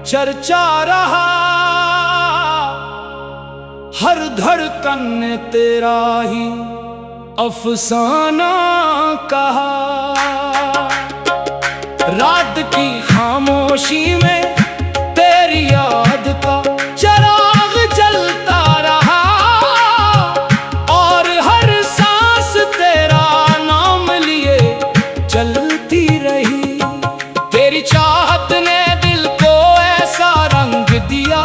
चर्चा रहा, हर धड़कन ने तेरा ही अफसाना कहा। रात की खामोशी में तेरी याद का चिराग जलता रहा, और हर सांस तेरा नाम लिए चलती रही। तेरी चाहत ने दिल को ऐसा रंग दिया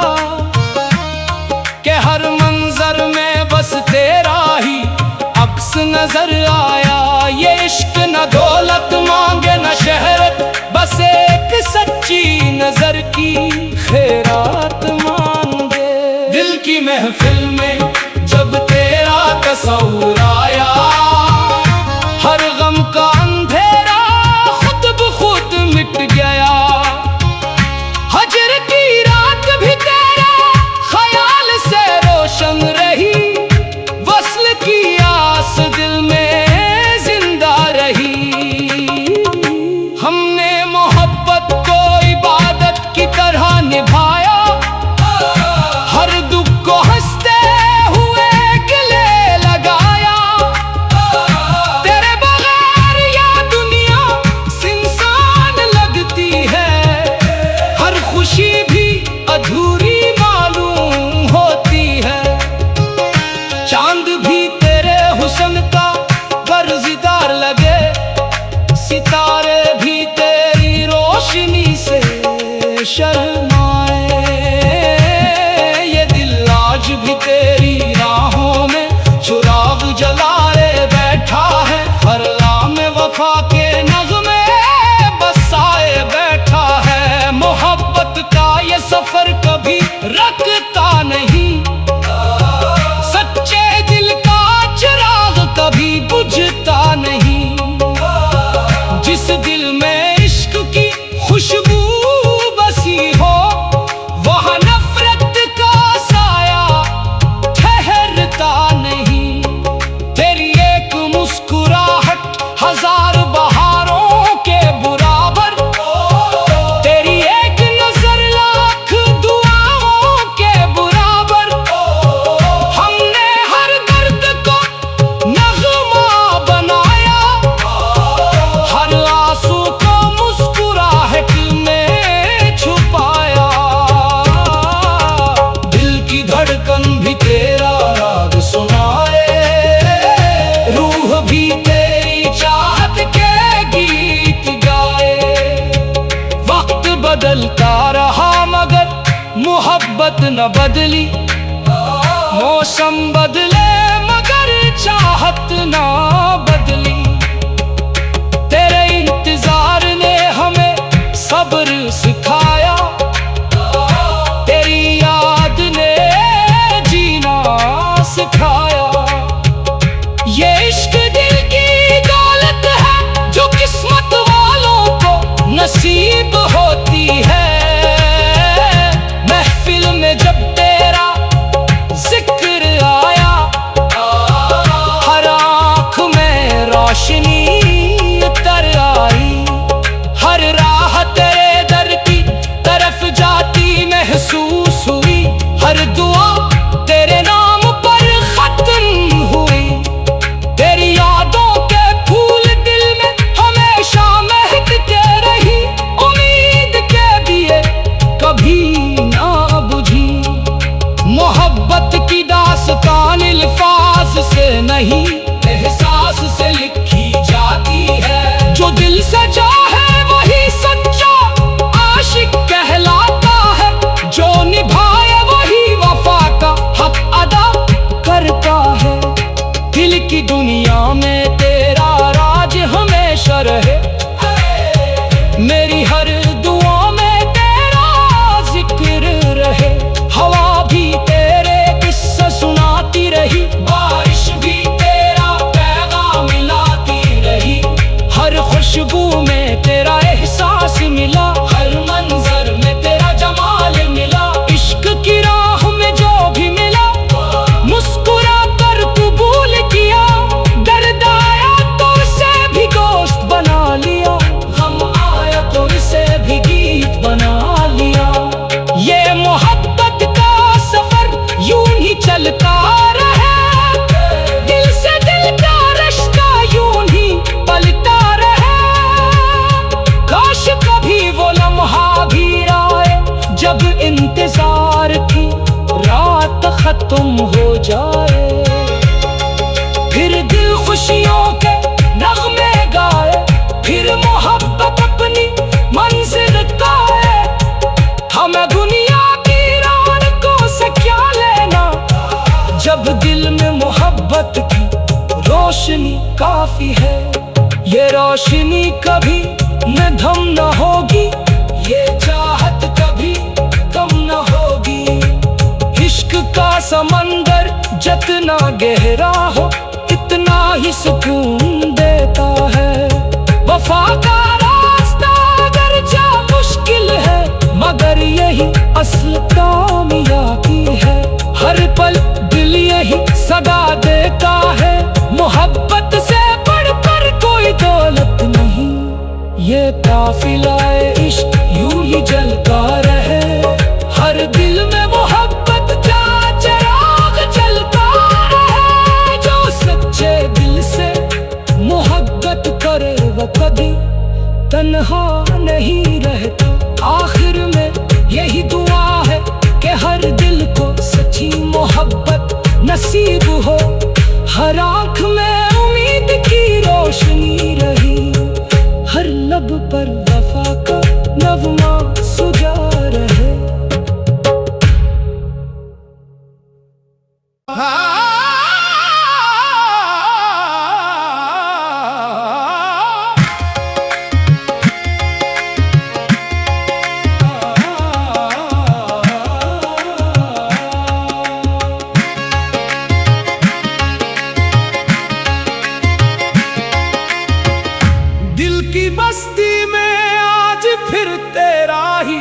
कि हर मंजर में बस तेरा ही अक्स नजर आया। ये इश्क न दौलत मांगे न शहरत, बस एक सच्ची नजर की खैरात मांगे। दिल की महफिल में जब तेरा तस्वुर आया, हर गम का अंधेरा खुद ब खुद मिट गया। हजर की रात भी तेरे ख्याल से रोशन रही, वस्ल की आस दिल में जिंदा रही। हमने मोहब्बत को इबादत की तरह निभाया, हर दुख को हंसते हुए गले लगाया। तेरे बगैर या दुनिया सुनसान लगती है, हर खुशी भी अधूरी मालूम होती है। चांद भी तेरे हुस्न का गर्ज़दार लगे, सितारे भी तेरी रोशनी से शर्माए। ये दिल आज भी तेरी राहों में चिराग जलाए बैठा है, हर लाम वफा के नग़्मे बसाए बैठा है। मोहब्बत का ये सफर कभी रखता नहीं, सच्चे दिल का चिराग कभी बुझता नहीं। जिस दिल में इश्क की खुशबू बसी हो, वहाँ नफरत का साया ठहरता नहीं। तेरी एक मुस्कुराहट हजार बहारों के बराबर, तेरी एक नजर लाख दुआओं के बराबर। हमने हर दर्द को नगमा बनाया, हर आंसू को मुस्कुराहट में छुपाया। दिल की धड़कन भी तेरा राग सुनाए, रूह भी तेरी चाहत के गीत गाए। वक्त बदलता रहा मगर मोहब्बत न बदली, मौसम बदले मगर चाहत न बदली। तेरे इंतजार ने हमें सब्र सिखाया, तेरी याद ने जीना सिखाया। ये इश्क दिल की दौलत है जो किस्मत वालों को नसीब होती है। महफिल में जब तेरा जिक्र आया, हर आँख में रोशनी उतर आई। हर राह तेरे दर की तरफ जाती महसूस हुई, हर दुआ तेरे नाम पर खत्म हुई। तेरी यादों के फूल दिल में हमेशा महकते रही, उम्मीद के दिए कभी ना बुझी। मोहब्बत की दास्तान अल्फाज से नहीं, एहसास से लिखी जाती है। जो दिल से चाहे वही सच्चा आशिक कहलाता है, जो निभाए वही वफा का हक अदा करता है। दिल की दुनिया में तेरा राज हमेशा रहे, मेरी हर दुआ में तेरा जिक्र रहे। हवा भी तेरे किस्से सुनाती रही, बारिश भी तेरा पैगाम मिलाती रही। हर खुशबू में तेरा एहसास मिला, हर मंजर में तेरा जमाल मिला। इश्क की राह में जो भी मिला, मुस्कुरा कर कबूल किया। दर्द आया तो उसे भी दोस्त बना लिया, गम आया तो उसे भी गीत बना लिया। तुम हो जाए। फिर दिल खुशियों के नगमे गाए, फिर मोहब्बत अपनी मंजिल पाए। हमें दुनिया की रौनकों से क्या लेना, जब दिल में मोहब्बत की रोशनी काफी है। ये रोशनी कभी निधम न होगी, ये चाहत कभी कम न होगी। इश्क का समंदर जितना गहरा हो, इतना ही सुकून देता है। वफा का रास्ता अगरचे मुश्किल है, मगर यही असल कामयाबी है। हर पल दिल यही सदा देता है, मोहब्बत से बढ़कर कोई दौलत नहीं। ये काफिलाए इश्क यूं ही जलता रहे, हर दिल में मोहब्बत का चिराग जलता रहे। जो सच्चे दिल से मोहब्बत करे वो कभी तन्हा नहीं रहता। आखिर में यही दुआ है कि हर दिल को सच्ची मोहब्बत नसीब हो। हर आँख में उम्मीद की रोशनी रही, हर लब पर वफा का नगमा सुजा रहे। बस्ती में आज फिर तेरा ही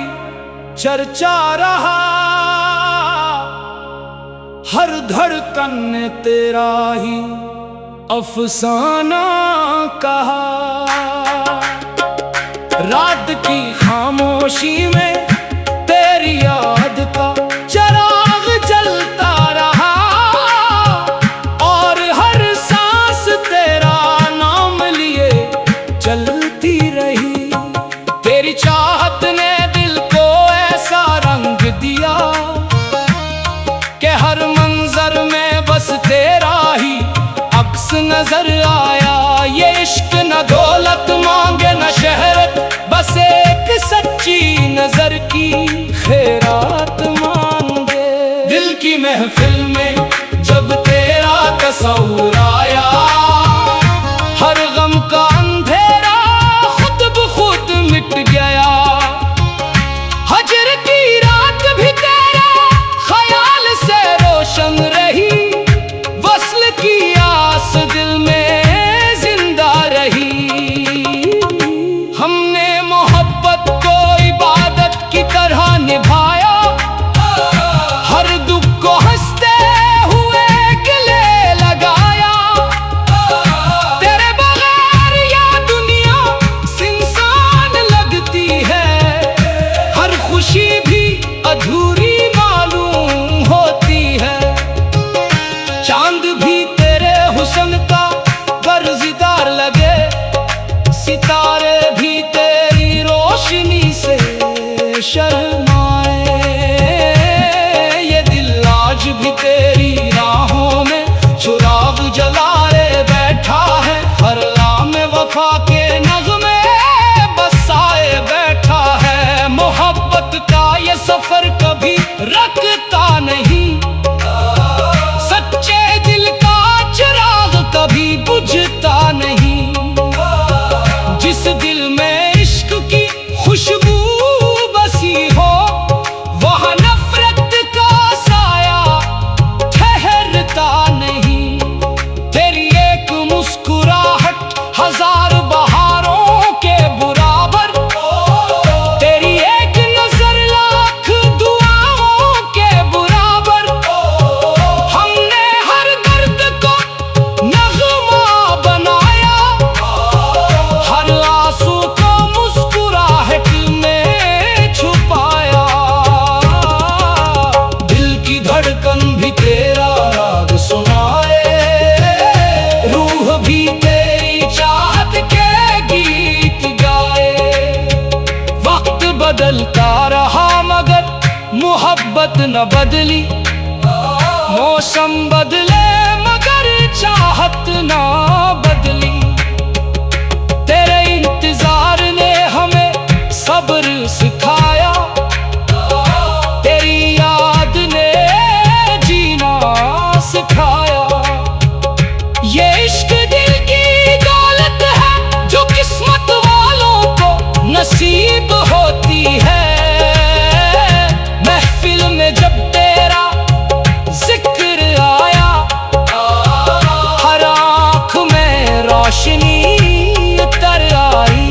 चर्चा रहा, हर धड़कन ने तेरा ही अफसाना कहा। रात की खामोशी में तेरी याद का चिराग जलता रहा, और हर सांस तेरा नाम लिए चलती रही। तेरी चाहत ने दिल को ऐसा रंग दिया कि हर मंजर में बस तेरा ही अक्स नजर आया। ये इश्क न दौलत मांगे न शहरत, बस एक सच्ची नजर की खैरात मांगे। दिल की महफिल में जब तेरा तस्वुर आया, हर गम का अंधेरा खुद ब खुद मिट गया। हजर की रात भी तेरे ख्याल से रोशन रही, वस्ल की आस दिल में जिंदा रही। हमने मोहब्बत को इबादत की तरह निभाया, हर दुख को हंसते हुए गले लगाया। तेरे बगैर या दुनिया सुनसान लगती है, हर खुशी भी अधूरी मालूम होती है। चांद भी तेरे हुस्न का कर्जदार लगे, सितारे भी तेरी रोशनी से शर्माए। ये दिल आज भी तेरी राहों में चिराग जलाए बैठा है, हर लाम वफा के नगमे बसाए बैठा है। मोहब्बत का ये सफर कभी रखता नहीं, सच्चे दिल का चिराग कभी बुझता नहीं। जिस दिल में इश्क की खुशबू बसी हो, वहाँ नफरत का साया ठहरता नहीं। तेरी एक मुस्कुराहट हजार बहारों के बराबर, तेरी एक नजर लाख दुआओं के बराबर। हमने हर दर्द को नगमा बनाया, हर आंसू को मुस्कुराहट में छुपाया। दिल की धड़कन भी तेरा राग सुनाए, रूह भी तेरी चाहत के गीत गाए। वक्त बदलता रहा मगर मोहब्बत न बदली, मौसम बदले मगर चाहत ना बदली। तेरे इंतजार ने हमें सब्र सिखाया, तेरी याद ने जीना सिखाया। ये इश्क दिल की दौलत है जो किस्मत वालों को नसीब होती है। महफिल में जब तेरा जिक्र आया, हर आँख में रोशनी उतर आई।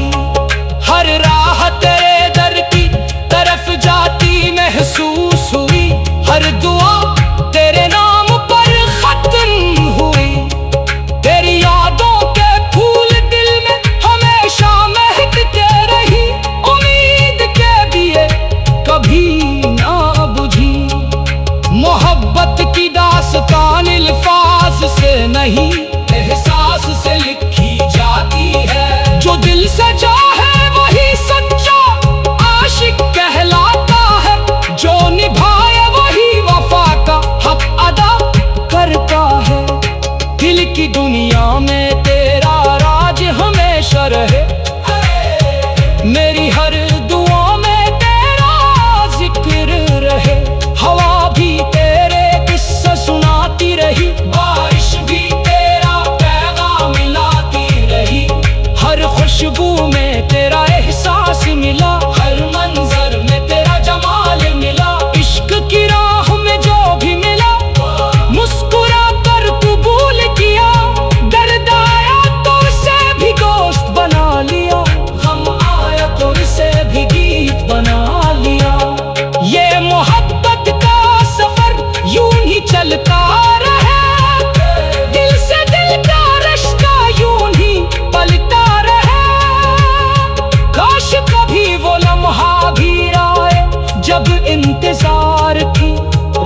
हर राह तेरे दर की तरफ जाती महसूस हुई। हर दुआ तेरे नाम पर खत्म हुई। तेरी यादों के फूल दिल में हमेशा महकते रही। उम्मीद के दिए कभी ना बुझी। मोहब्बत की दास्तान अल्फाज से नहीं, एहसास से लिखी जाती है। जो दिल से चाहे वही सच्चा आशिक कहलाता है। जो निभाए वही वफा का हक अदा करता है। दिल की दुनिया में तेरा राज हमेशा रहे। मेरी हर दुआ में तेरा जिक्र रहे। हवा भी तेरे किस्से सुनाती रही, बारिश भी तेरा पैगाम मिलाती रही। हर खुशबू में तेरा एहसास मिला, हर मंजर में तेरा जमाल मिला। इश्क की राह में जो भी मिला मुस्कुरा कर कबूल किया। दर्द आया तो उसे भी दोस्त बना लिया, गम आया तो उसे भी गीत बना लिया। ये मोहब्बत का सफर यूं ही चलता रहे। दिल से दिल का रिश्ता यूं ही पलता रहे। काश कभी वो लम्हा भी आए जब इंतजार की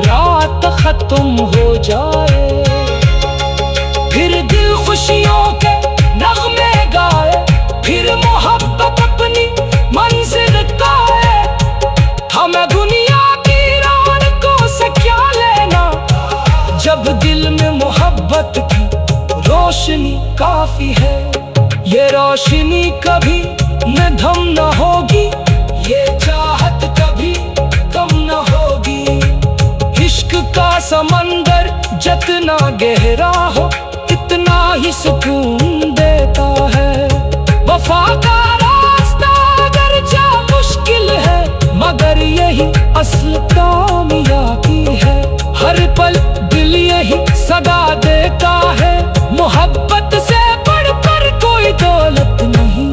रात खत्म हो जाए। फिर दिल खुशियों के नगमे गाए, फिर मोहब्बत अपनी मंजिल पाए। हमें दुनिया की रौनकों से क्या लेना, जब दिल में मोहब्बत की रोशनी काफी है। ये रोशनी कभी न धम न होगी, ये चाहत कभी कम न होगी। इश्क का समंदर जितना गहरा हो इतना ही सुकून देता है। वफा का रास्ता अगर जा मुश्किल है, मगर यही असल कामयाबी है। हर पल दिल यही सदा देता है, मोहब्बत से बढ़कर कोई दौलत नहीं।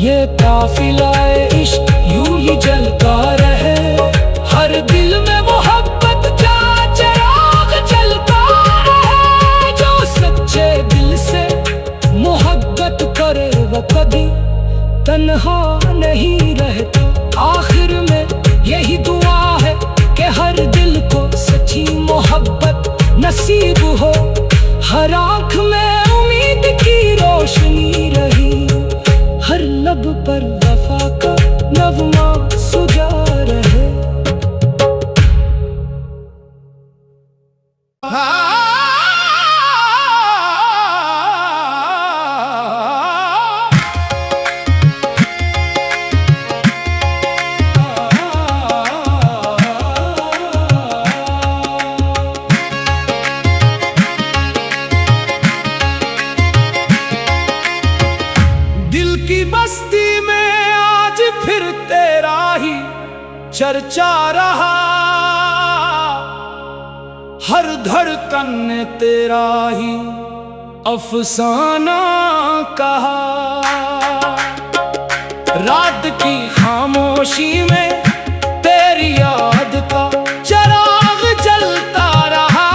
ये काफिलाए इश्क यूं ही जलता रहे। हर दिल में मोहब्बत का चिराग जलता रहे। जो सच्चे दिल से मोहब्बत करे वो कभी तन्हा नहीं रहता। आखिर में यही दुआ है कि हर दिल को सच्ची मोहब्बत नसीब हो। हर आँख में उम्मीद की रोशनी रही, हर लब पर वफा का नगमा सुजा रहे। बस्ती में आज फिर तेरा ही चर्चा रहा। हर धड़कन ने तेरा ही अफसाना कहा। रात की खामोशी में तेरी याद का चिराग जलता रहा।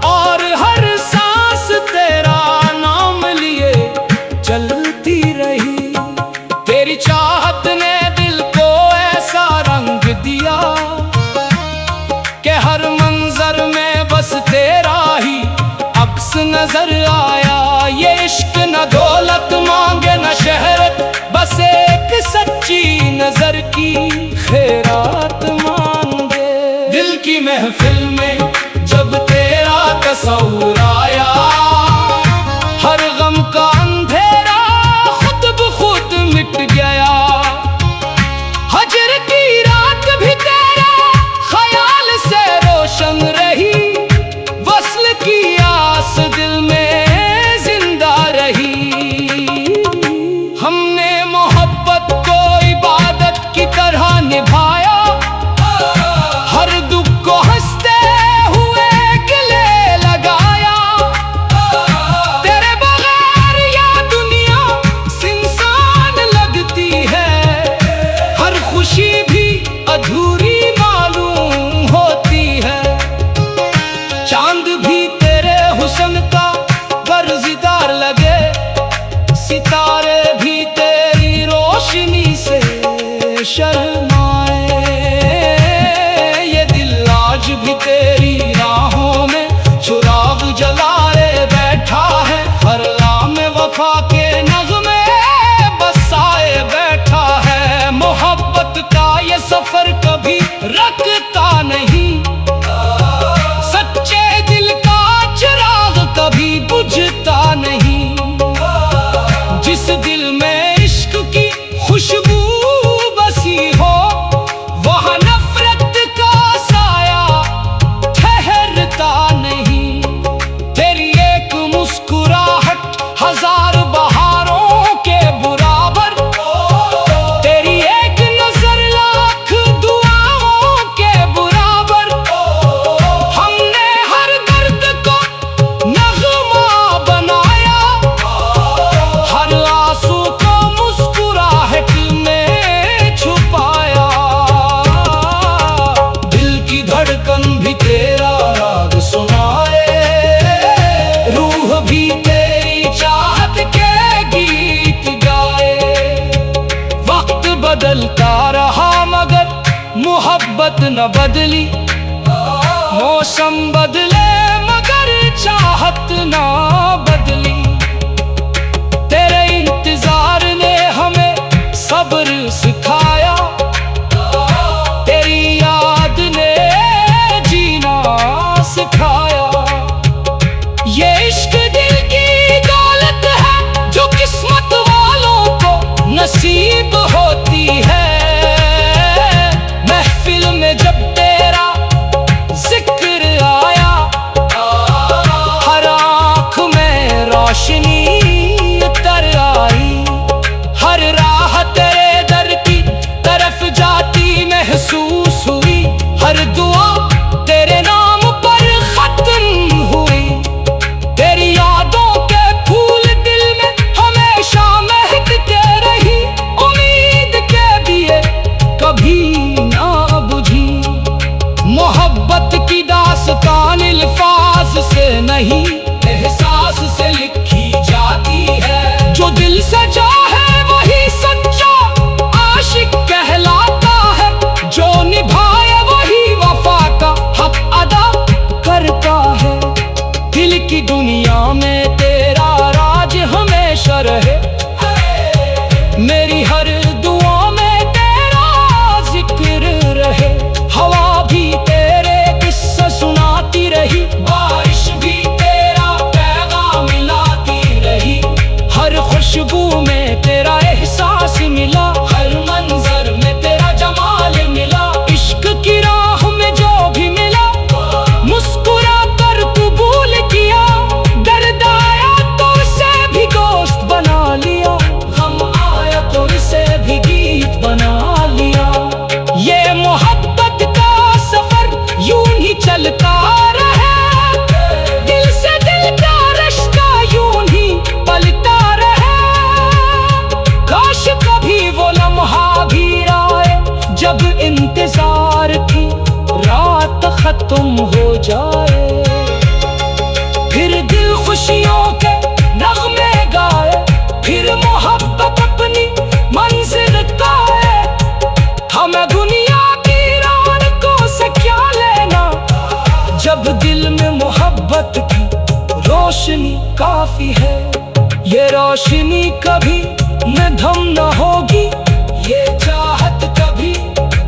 और हर सांस तेरा नाम लिए चलती रही। तेरी चाहत ने दिल को ऐसा रंग दिया कि हर मंजर में बस तेरा ही अक्स नजर आया। ये इश्क न दौलत मांगे न शहरत, बस एक सच्ची नजर की खैरात मांगे। दिल की महफिल में सौराया, हर गम का अंधेरा खुद ब खुद मिट गया। हजर की रात भी तेरे ख्याल से रोशन रही, वस्ल की आस दिल में जिंदा रही। हमने मोहब्बत को इबादत की तरह निभाया, हर दुख को हंसते हुए गले लगाया। तेरे बगैर या दुनिया सुनसान लगती है, हर खुशी भी अधूरी मालूम होती है। चांद भी तेरे हुस्न का गर्ज़दार लगे, सितारे भी तेरी रोशनी से शर्माए। ये दिल आज भी तेरी राहों में चिराग जलाए बैठा है, हर लाम वफा के नग़्मे बसाए बैठा है। मोहब्बत का ये सफर कभी रखता नहीं, सच्चे दिल का चिराग कभी बुझता नहीं। जिस दिल में इश्क की खुशबू बसी हो, वहाँ नफरत का साया ठहरता नहीं। तेरी एक मुस्कुराहट हजार बहारों के बराबर, तेरी एक नजर लाख दुआओं के बराबर। हमने हर दर्द को नगमा बनाया, हर आंसू को मुस्कुराहट में छुपाया। दिल की धड़कन भी तेरा राग सुनाए, रूह भी तेरी चाहत के गीत गाए। वक्त बदलता रहा मगर मोहब्बत न बदली, मौसम बदले मगर चाहत न बदली। तेरे इंतजार ने हमें सब्र सिखाया, तेरी याद ने जीना सिखाया। ये इश्क दिल की दौलत है जो किस्मत वालों को नसीब होती है। महफिल में जब तेरा जिक्र आया, हर आँख में रोशनी तर आई। हर राह तेरे दर की तरफ जाती महसूस हुई, हर दुआ तेरे नाम पर खत्म हुई। तेरी यादों के फूल दिल में हमेशा महकते रही, उम्मीद के दिए कभी ना बुझी। मोहब्बत की दास्तान अल्फाज से नहीं, एहसास से लिखी जाती है। जो दिल से चाहे वही सच्चा आशिक कहलाता है, जो निभाए वही वफा का हक अदा करता है। दिल की दुनिया में तेरा राज हमेशा रहे, मेरी हर दुआ में तेरा जिक्र रहे। हवा भी तेरे किस्से सुनाती रही, बारिश भी तेरा पैगाम मिलाती रही। हर खुशबू में तेरा एहसास मिला, हर मंजर में तेरा जमाल मिला। इश्क की राह में जो भी मिला, मुस्कुरा कर कबूल किया। दर्द आया तो उसे भी दोस्त बना लिया, गम आया तो उसे भी गीत बना लिया। ये मोहब्बत का सफर यूं ही चलता रहे, दिल से दिल का रिश्ता यूं ही पलता रहे। काश कभी वो लम्हा भी आए जब इंतजार की रात खत्म हो जाए। फिर दिल खुशियों के नगमे गाए, फिर मोहब्बत अपनी मंजिल पाए। हमें दुनिया की रौनकों से क्या लेना, जब दिल में मोहब्बत की रोशनी काफी है। ये रोशनी कभी मध्यम न होगी, ये चाहत कभी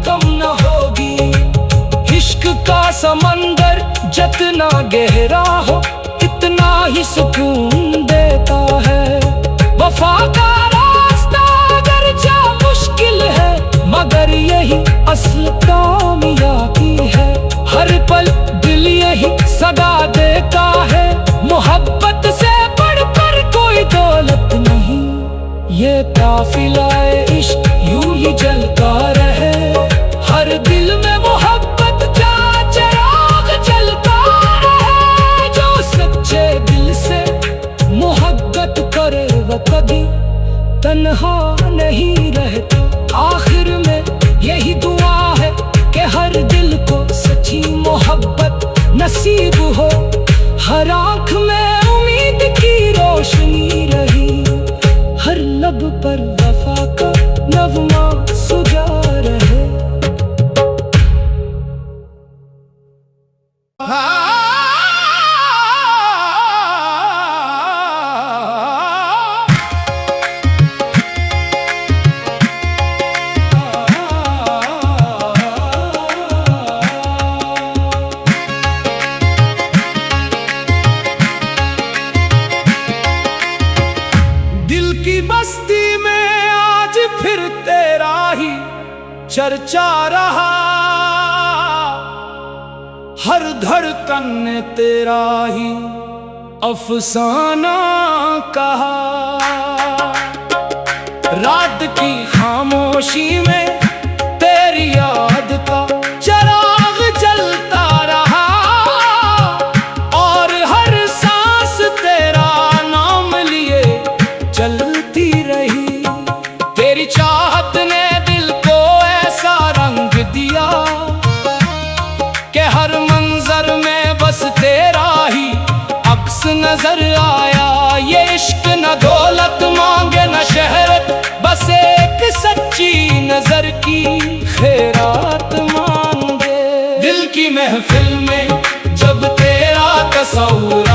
कम न होगी। इश्क का समंदर जितना गहरा हो इतना ही सुकून देता है। वफा का रास्ता अगरचे मुश्किल है, मगर यही असल कामयाबी है। हर पल दिल यही सदा देता है, मोहब्बत से बढ़कर कोई दौलत नहीं। ये काफिला-ए इश्क यूं ही जलता रहे, हर दिल में मोहब्बत का चिराग जलता रहे। जो सच्चे दिल से मोहब्बत करे वो कभी तन्हा नहीं रहता। आखिर में यही दुआ है कि हर दिल को सच्ची मोहब्बत नसीब हो। हर आँख में उम्मीद की रोशनी रही, हर लब पर वफा का नगमा सुजा रहे। दिल की बस्ती में आज फिर तेरा ही चर्चा रहा, हर धड़कन ने तेरा ही अफसाना कहा। रात की खामोशी में तेरी याद का चिराग जलता रहा, और हर सांस तेरा नाम लिए चलती रही। तेरी चाहत ने दिल को ऐसा रंग दिया कि हर मंजर में बस तेरा ही अक्स नजर आया। ये इश्क न दौलत मांगे न शहरत, बस एक सच्ची नजर की खैरात मांगे। दिल की महफिल में जब तेरा तस्वुर